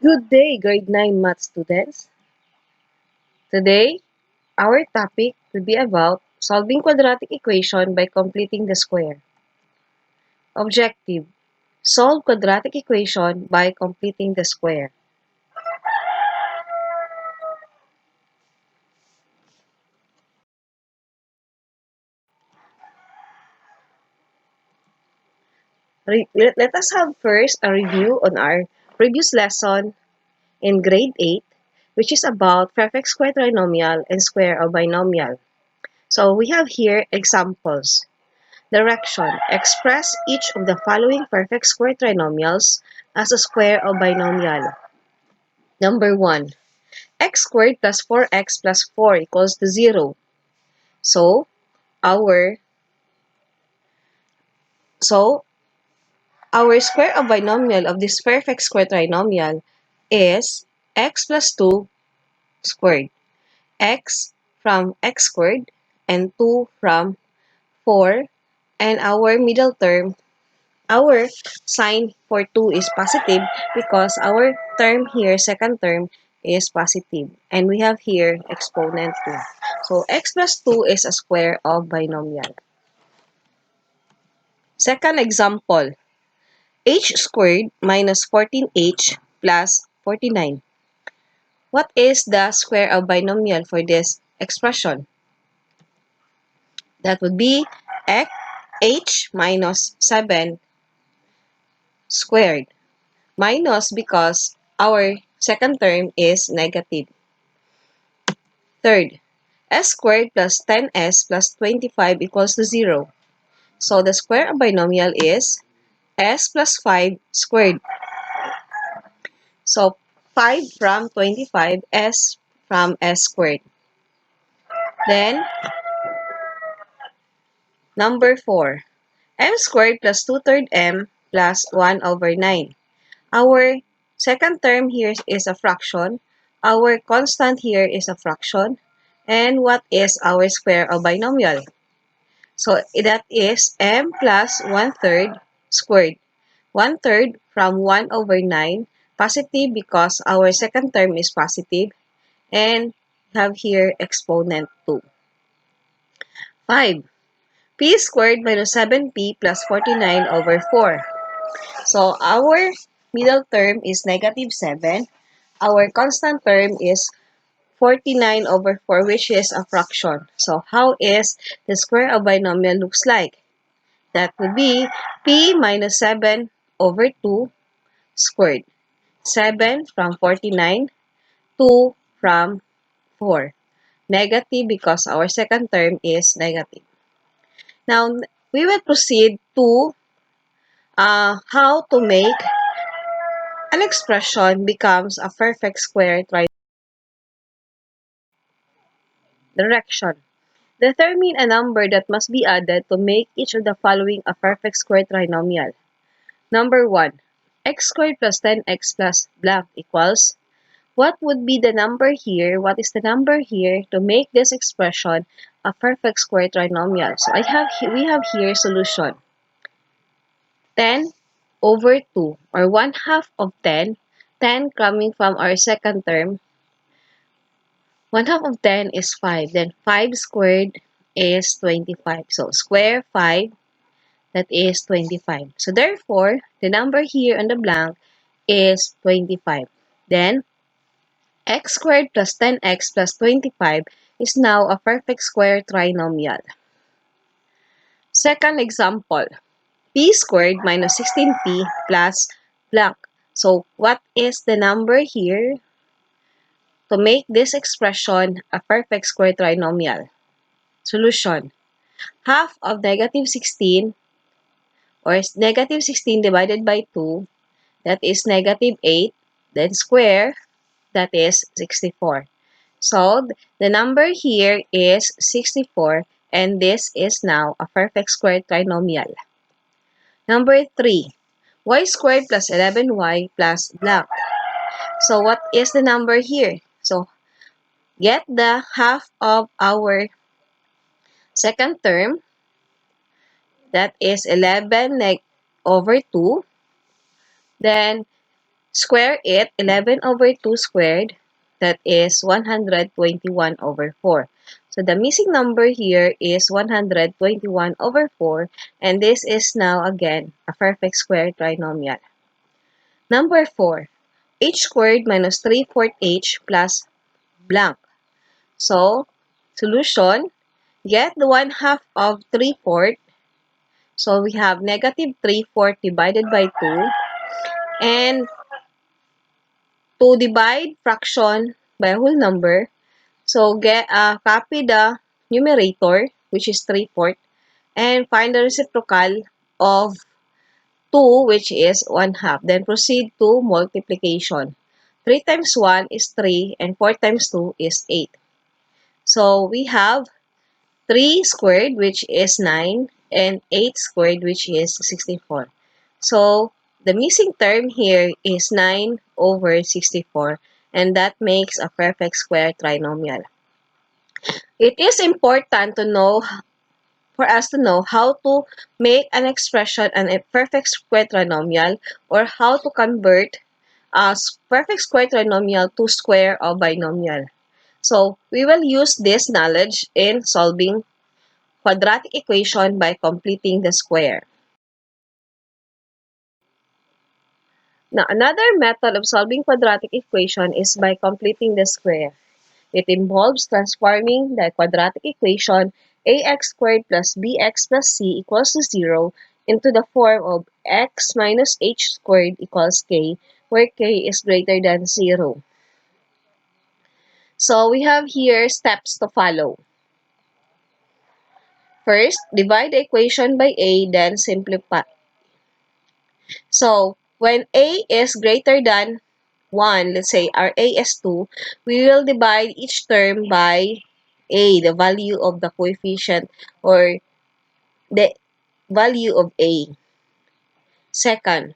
Good day, grade 9 math students. Today, our topic will be about solving quadratic equation by completing the square. Objective: solve quadratic equation by completing the square. Let us have first a review on our previous lesson in grade 8, which is about perfect square trinomial and square of binomial. So we have here examples. Direction: express each of the following perfect square trinomials as a square of binomial. Number 1. X squared plus 4x plus 4 equals to 0. So, our so our square of binomial of this perfect square trinomial is x plus 2 squared. X from x squared and 2 from 4, and our middle term, our sign for 2 is positive because our term here, second term, is positive. And we have here exponent 2. So, x plus 2 is a square of binomial. Second example, h squared minus 14h plus 49. What is the square of binomial for this expression? That would be h minus 7 squared. Minus because our second term is negative. Third, s squared plus 10s plus 25 equals to 0. So the square of binomial is s plus 5 squared. So 5 from 25, s from s squared. Then, number 4, m squared plus 2 third m plus 1 over 9. Our second term here is a fraction. Our constant here is a fraction. And what is our square of binomial? So that is m plus 1 third squared. 1 third from 1 over 9. Positive because our second term is positive. And have here exponent 2. 5. P squared minus 7p plus 49 over 4. So our middle term is negative 7. Our constant term is 49 over 4, which is a fraction. So how is the square of binomial looks like? That would be p minus 7 over 2 squared. 7 from 49, 2 from 4. Negative because our second term is negative. Now, we will proceed to how to make an expression becomes a perfect square trinomial. Direction: determine a number that must be added to make each of the following a perfect square trinomial. Number 1. X squared plus 10x plus blank equals. What would be the number here? What is the number here to make this expression a perfect square trinomial? So we have here solution. 10 over 2, or 1/2 of 10. 10 coming from our second term. 1/2 of 10 is 5. Then 5 squared is 25. So square 5, that is 25. So therefore, the number here on the blank is 25. Then x squared plus 10x plus 25 is now a perfect square trinomial. Second example, p squared minus 16p plus blank. So what is the number here to make this expression a perfect square trinomial? Solution: half of negative 16, or negative 16 divided by 2, that is negative 8, then square, that is 64. So, the number here is 64, and this is now a perfect square trinomial. Number 3, y squared plus 11y plus blank. So, what is the number here? So, get the half of our second term, that is 11 over 2. Then, Square it, 11 over 2 squared, that is 121 over 4. So the missing number here is 121 over 4, and this is now again a perfect square trinomial. Number 4, h squared minus 3/4 h plus blank. So, solution, get the 1/2 of 3/4. So we have negative 3/4 divided by 2, and to divide fraction by a whole number, so copy the numerator, which is 3/4, and find the reciprocal of 2, which is 1/2. Then proceed to multiplication. 3 times 1 is 3, and 4 times 2 is 8. So we have 3 squared, which is 9, and 8 squared, which is 64. So the missing term here is 9 over 64, and that makes a perfect square trinomial. It is important to know, for us to know how to make an expression and a perfect square trinomial, or how to convert a perfect square trinomial to square of binomial. So we will use this knowledge in solving quadratic equation by completing the square. Now, another method of solving quadratic equation is by completing the square. It involves transforming the quadratic equation ax squared plus bx plus c equals to 0 into the form of x minus h squared equals k, where k is greater than 0. So we have here steps to follow. First, divide the equation by a, then simplify. So, when a is greater than 1, let's say our a is 2, we will divide each term by a, the value of the coefficient or the value of a. Second,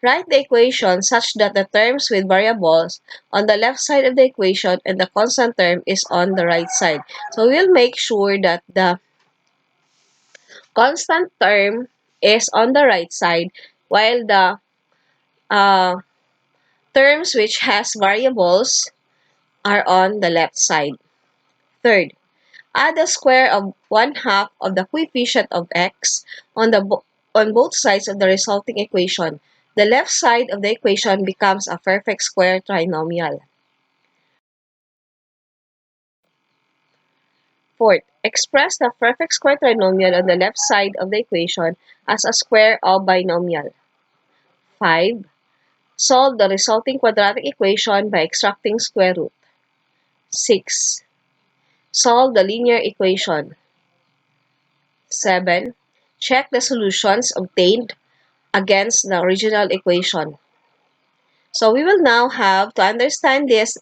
write the equation such that the terms with variables on the left side of the equation and the constant term is on the right side. So we'll make sure that the constant term is on the right side, while the uh, terms which has variables are on the left side. Third, add the square of 1/2 of the coefficient of x on both sides of the resulting equation. The left side of the equation becomes a perfect square trinomial. Fourth, express the perfect square trinomial on the left side of the equation as a square of binomial. 5. Solve the resulting quadratic equation by extracting square root. 6. Solve the linear equation. 7. Check the solutions obtained against the original equation. So we will now have, to understand these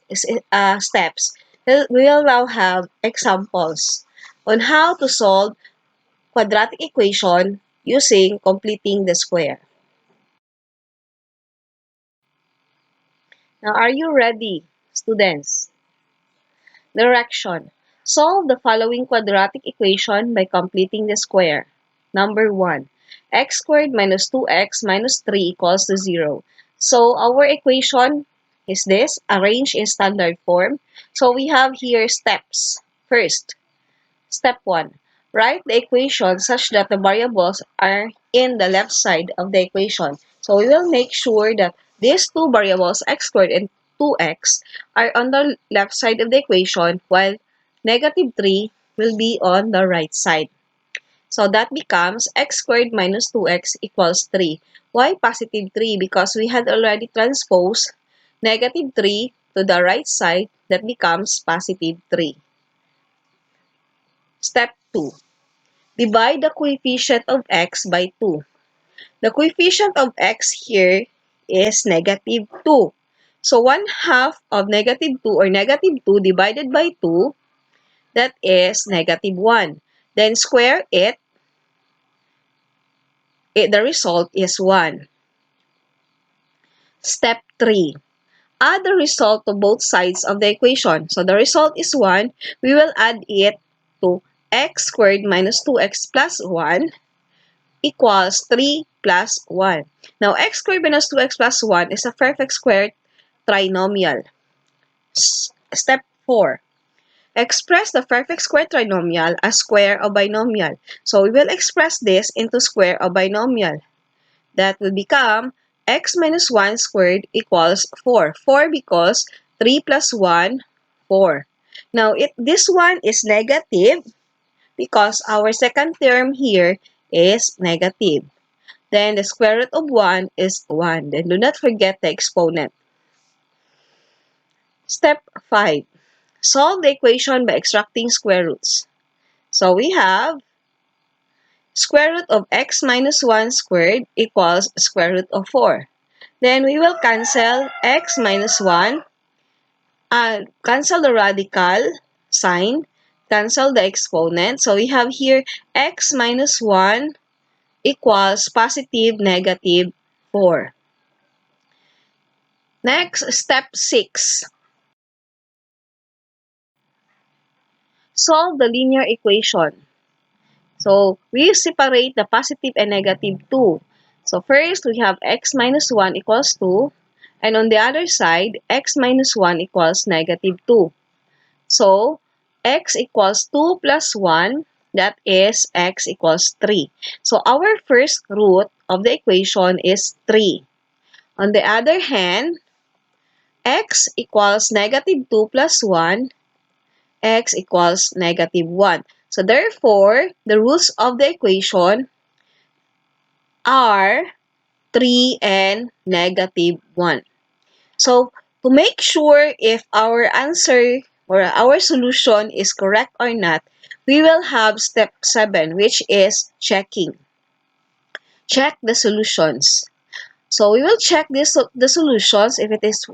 steps, we will now have examples on how to solve quadratic equation using completing the square. Now, are you ready, students? Direction. Solve the following quadratic equation by completing the square. Number 1. X squared minus 2x minus 3 equals to 0. So our equation is this, arranged in standard form. So we have here steps. First, step 1. Write the equation such that the variables are in the left side of the equation. So we will make sure that these two variables, x squared and 2x, are on the left side of the equation, while negative 3 will be on the right side. So that becomes x squared minus 2x equals 3. Why positive 3? Because we had already transposed negative 3 to the right side. That becomes positive 3. Step 2. Divide the coefficient of x by 2. The coefficient of x here is negative 2. So 1/2 of negative 2 or negative 2 divided by 2, that is negative 1. Then square it, the result is 1. Step 3. Add the result to both sides of the equation. So the result is 1. We will add it to x squared minus 2x plus 1 equals 3 plus 1. Now, x squared minus 2x plus 1 is a perfect square trinomial. Step 4. Express the perfect square trinomial as square of binomial. So, we will express this into square of binomial. That will become x minus 1 squared equals 4. 4 because 3 plus 1, 4. Now, this one is negative because our second term here is negative. Then, the square root of 1 is 1. Then, do not forget the exponent. Step 5. Solve the equation by extracting square roots. So, we have square root of x minus 1 squared equals square root of 4. Then, we will cancel x minus 1, cancel the radical sign, cancel the exponent. So, we have here x minus 1 equals positive negative 4. Next, step 6. Solve the linear equation. So, we separate the positive and negative 2. So, first, we have x minus 1 equals 2. And on the other side, x minus 1 equals negative 2. So, x equals 2 plus 1. That is x equals 3. So, our first root of the equation is 3. On the other hand, x equals negative 2 plus 1. X equals negative 1. So, therefore, the roots of the equation are 3 and negative 1. So, to make sure if our answer or our solution is correct or not, we will have step 7, which is checking. Check the solutions. So, we will check the solutions if it is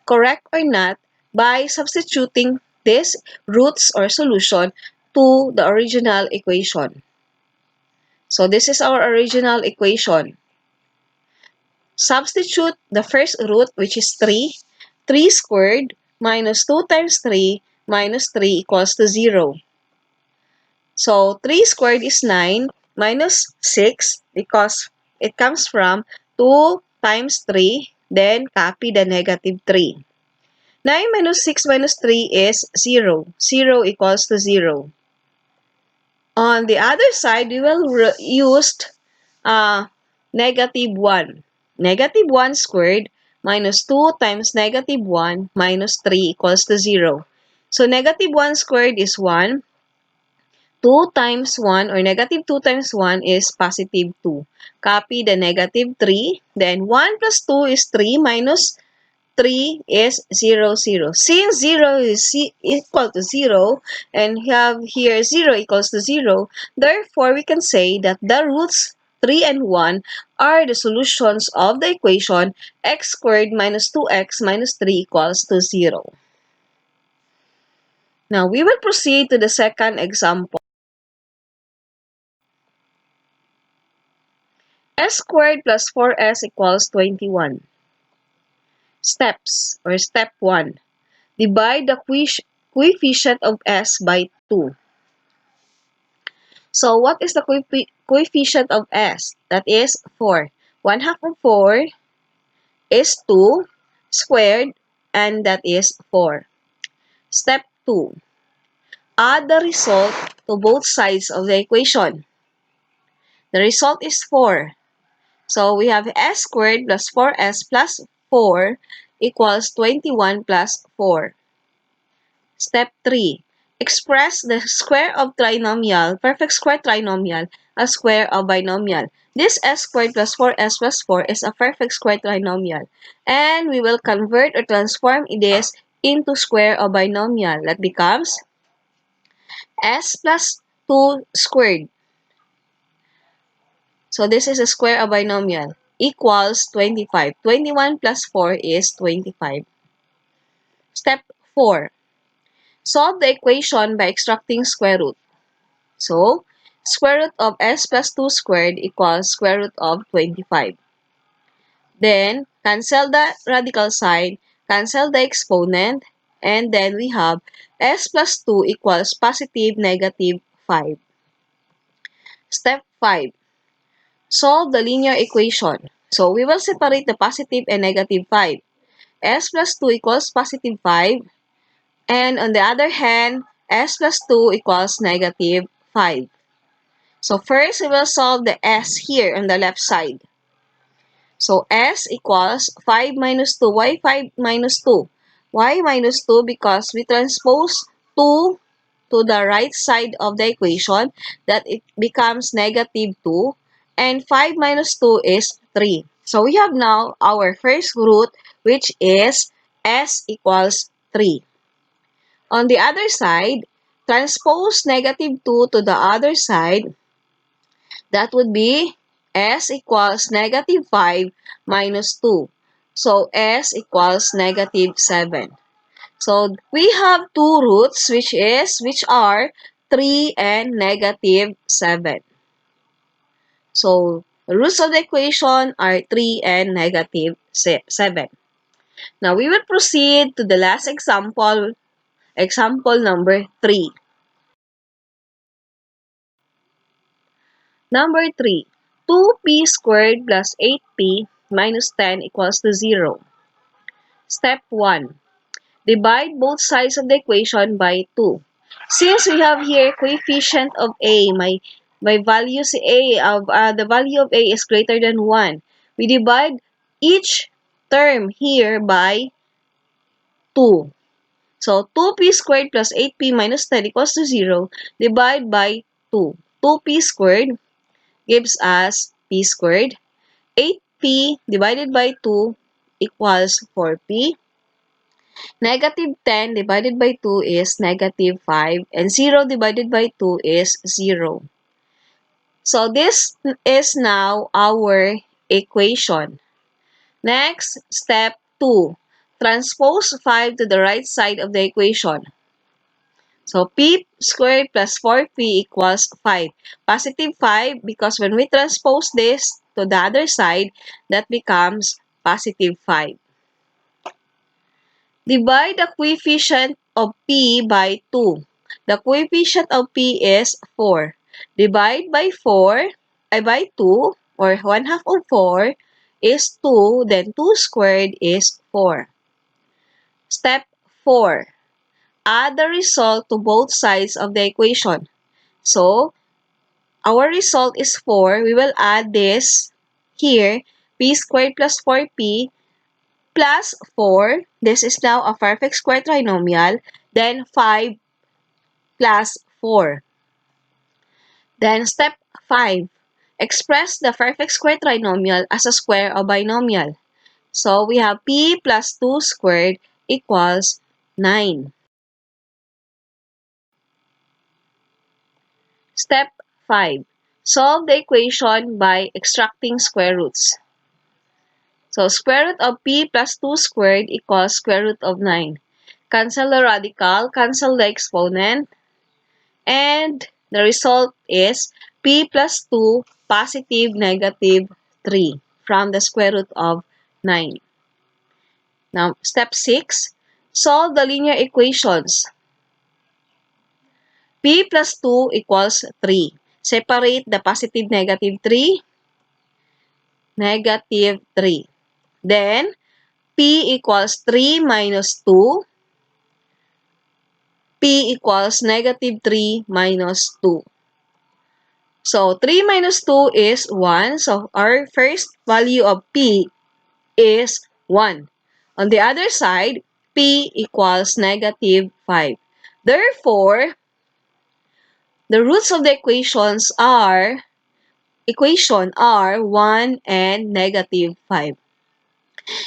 correct or not by substituting these roots or solution to the original equation. So, this is our original equation. Substitute the first root, which is 3. 3 squared minus 2 times 3 minus 3 equals to 0. So, 3 squared is 9 minus 6 because it comes from 2 times 3, then copy the negative 3. 9 minus 6 minus 3 is 0. 0 equals to 0. On the other side, we will use negative 1. Negative 1 squared minus 2 times negative 1 minus 3 equals to 0. So, negative 1 squared is 1. 2 times 1 or negative 2 times 1 is positive 2. Copy the negative 3. Then 1 plus 2 is 3 minus 3 is 0, 0. Since 0 is equal to 0 and have here 0 equals to 0, therefore we can say that the roots 3 and 1 are the solutions of the equation x squared minus 2x minus 3 equals to 0. Now, we will proceed to the second example. S squared plus 4s equals 21. Steps or step 1. Divide the coefficient of s by 2. So, what is the coefficient of s? That is 4. 1 half of 4 is 2 squared, and that is 4. Step 2. Add the result to both sides of the equation. The result is 4. So, we have s squared plus 4s plus 4 equals 21 plus 4. Step 3. Express the square of trinomial, perfect square trinomial, as square of binomial. This s squared plus 4s plus 4 is a perfect square trinomial. And we will convert or transform this into square of binomial. That becomes s plus 2 squared. So this is a square of binomial equals 25. 21 plus 4 is 25. Step 4. Solve the equation by extracting square root. So, square root of s plus 2 squared equals square root of 25. Then, cancel the radical sign, cancel the exponent, and then we have s plus 2 equals positive negative 5. Step 5. Solve the linear equation. So we will separate the positive and negative 5. S plus 2 equals positive 5. And on the other hand, S plus 2 equals negative 5. So first, we will solve the S here on the left side. So S equals 5 minus 2. Why 5 minus 2? Why minus 2? Because we transpose 2 to the right side of the equation, that it becomes negative 2. And 5 minus 2 is 3. So we have now our first root, which is S equals 3. On the other side, transpose negative 2 to the other side. That would be S equals negative 5 minus 2. So S equals negative 7. So we have two roots, which are 3 and negative 7. So the roots of the equation are 3 and negative 7. Now we will proceed to the last example, example number 3. Number 3, 2p squared plus 8p minus 10 equals to 0. Step 1. Divide both sides of the equation by 2. Since we have here coefficient of a, my value si a of the value of a is greater than 1. We divide each term here by 2. So 2p squared plus 8p minus 10 equals to 0. Divide by 2. 2p squared gives us p squared. 8p divided by 2 equals 4p. Negative 10 divided by 2 is negative 5. And 0 divided by 2 is 0. So this is now our equation. Next, step 2. Transpose 5 to the right side of the equation. So p squared plus 4p equals 5. Positive 5 because when we transpose this to the other side, that becomes positive 5. Divide the coefficient of p by 2. The coefficient of p is 4. Divide by 4, by 2, or 1 half of 4 is 2, then 2 squared is 4. Step 4. Add the result to both sides of the equation. So, our result is 4. We will add this here, p squared plus 4p plus 4. This is now a perfect square trinomial. Then 5 plus 4. Then step 5. Express the perfect square trinomial as a square of binomial. So we have p plus 2 squared equals 9. Step 5. Solve the equation by extracting square roots. So square root of p plus 2 squared equals square root of 9. Cancel the radical, cancel the exponent, and the result is p plus 2 positive negative 3 from the square root of 9. Now, step 6. Solve the linear equations. P plus 2 equals 3. Separate the positive negative 3, negative 3. Then, P equals 3 minus 2. P equals negative 3 minus 2. So, 3 minus 2 is 1. So, our first value of P is 1. On the other side, P equals negative 5. Therefore, the roots of the equation are 1 and negative 5.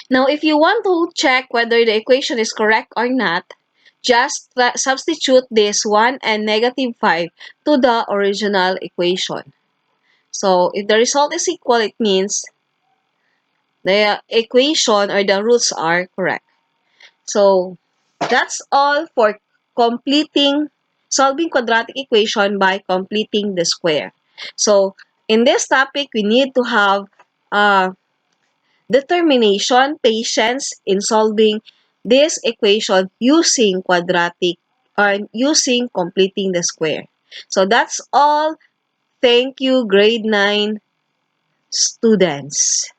Now, if you want to check whether the equation is correct or not, just substitute this 1 and negative 5 to the original equation. So, if the result is equal, it means the equation or the roots are correct. So, that's all for solving quadratic equation by completing the square. So, in this topic, we need to have determination, patience in solving this equation using quadratic or using completing the square. So, that's all. Thank you, grade 9. students.